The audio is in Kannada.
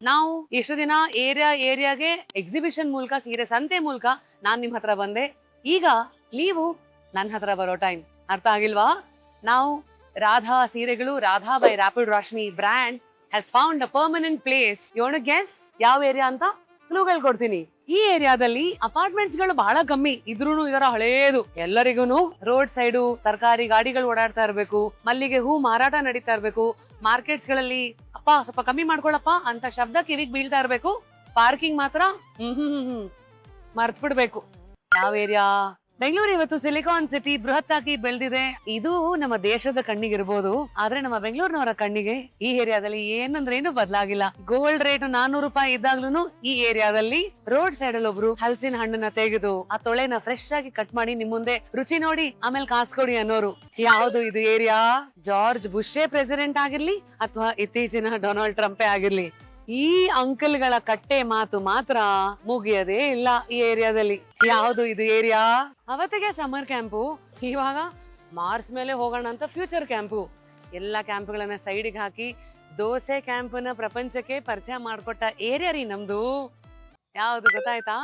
ನಾವು ಎಷ್ಟು ದಿನ ಏರಿಯಾಗೆ ಎಕ್ಸಿಬಿಷನ್ ಮೂಲಕ ಸೀರೆ ಸಂತೆ ಮೂಲಕ ನಾನ್ ನಿಮ್ ಹತ್ರ ಬಂದೆ. ಈಗ ನೀವು ನನ್ನ ಹತ್ರ ಬರೋ ಟೈಮ್. ಅರ್ಥ ಆಗಿಲ್ವಾ? ನಾವು ರಾಧಾ ಸೀರೆಗಳು, Radha by rapid Rashmi brand has found a permanent place. ಯೋಣ ಗೆಸ್ ಯಾವ ಏರಿಯಾ ಅಂತ ಕ್ಲೂಗಳು ಕೊಡ್ತೀನಿ. ಈ ಏರಿಯಾದಲ್ಲಿ ಅಪಾರ್ಟ್ಮೆಂಟ್ಸ್ ಗಳು ಬಹಳ ಕಮ್ಮಿ ಇದ್ರೂ ಇದರ ಹಳೇದು. ಎಲ್ಲರಿಗೂ ರೋಡ್ ಸೈಡು ತರಕಾರಿ ಗಾಡಿಗಳು ಓಡಾಡ್ತಾ ಇರ್ಬೇಕು, ಮಲ್ಲಿಗೆ ಹೂ ಮಾರಾಟ ನಡೀತಾ ಇರ್ಬೇಕು, ಮಾರ್ಕೆಟ್ಸ್ ಗಳಲ್ಲಿ ಅಪ್ಪ ಸ್ವಲ್ಪ ಕಮ್ಮಿ ಮಾಡ್ಕೊಳಪ್ಪ ಅಂತ ಶಬ್ದ ಕಿವಿಗ್ ಬೀಳ್ತಾ ಇರ್ಬೇಕು. ಪಾರ್ಕಿಂಗ್ ಮಾತ್ರ ಮರ್ತ್ ಬಿಡ್ಬೇಕು. ಯಾವ ಏರಿಯಾ? ಬೆಂಗಳೂರು ಇವತ್ತು ಸಿಲಿಕಾನ್ ಸಿಟಿ ಬೃಹತ್ತಾಗಿ ಬೆಳೆದಿದೆ. ಇದು ನಮ್ಮ ದೇಶದ ಕಣ್ಣಿಗಿರ್ಬೋದು, ಆದ್ರೆ ನಮ್ಮ ಬೆಂಗಳೂರಿನವರ ಕಣ್ಣಿಗೆ ಈ ಏರಿಯಾದಲ್ಲಿ ಏನಂದ್ರೆ ಏನು ಬದಲಾಗಿಲ್ಲ. ಗೋಲ್ಡ್ ರೇಟ್ 400 ರೂಪಾಯಿ ಇದ್ದಾಗ್ಲೂ ಈ ಏರಿಯಾದಲ್ಲಿ ರೋಡ್ ಸೈಡ್ ಅಲ್ಲಿ ಒಬ್ರು ಹಲಸಿನ ಹಣ್ಣನ್ನ ತೆಗೆದು ಆ ತೊಳೆನ ಫ್ರೆಶ್ ಆಗಿ ಕಟ್ ಮಾಡಿ ನಿಮ್ ಮುಂದೆ ರುಚಿ ನೋಡಿ ಆಮೇಲೆ ಕಾಸ್ಕೊಡಿ ಅನ್ನೋರು. ಯಾವ್ದು ಇದು ಏರಿಯಾ? ಜಾರ್ಜ್ ಬುಷೇ ಪ್ರೆಸಿಡೆಂಟ್ ಆಗಿರ್ಲಿ ಅಥವಾ ಇತ್ತೀಚಿನ ಡೊನಾಲ್ಡ್ ಟ್ರಂಪೇ ಆಗಿರ್ಲಿ, ಈ ಅಂಕಲ್ಗಳ ಕಟ್ಟೆ ಮಾತು ಮಾತ್ರ ಮುಗಿಯದೇ ಇಲ್ಲ ಈ ಏರಿಯಾದಲ್ಲಿ. ಯಾವುದು ಇದು ಏರಿಯಾ? ಅವತ್ತಿಗೆ ಸಮ್ಮರ್ ಕ್ಯಾಂಪು, ಇವಾಗ ಮಾರ್ಚ್ ಮೇಲೆ ಹೋಗೋಣ ಅಂತ ಫ್ಯೂಚರ್ ಕ್ಯಾಂಪು. ಎಲ್ಲಾ ಕ್ಯಾಂಪ್ಗಳನ್ನ ಸೈಡಿಗೆ ಹಾಕಿ ದೋಸೆ ಕ್ಯಾಂಪನ್ನ ಪ್ರಪಂಚಕ್ಕೆ ಪರಿಚಯ ಮಾಡ್ಕೊಟ್ಟ ಏರಿಯಾ ರೀ ನಮ್ದು. ಯಾವ್ದು ಗೊತ್ತಾಯ್ತಾ?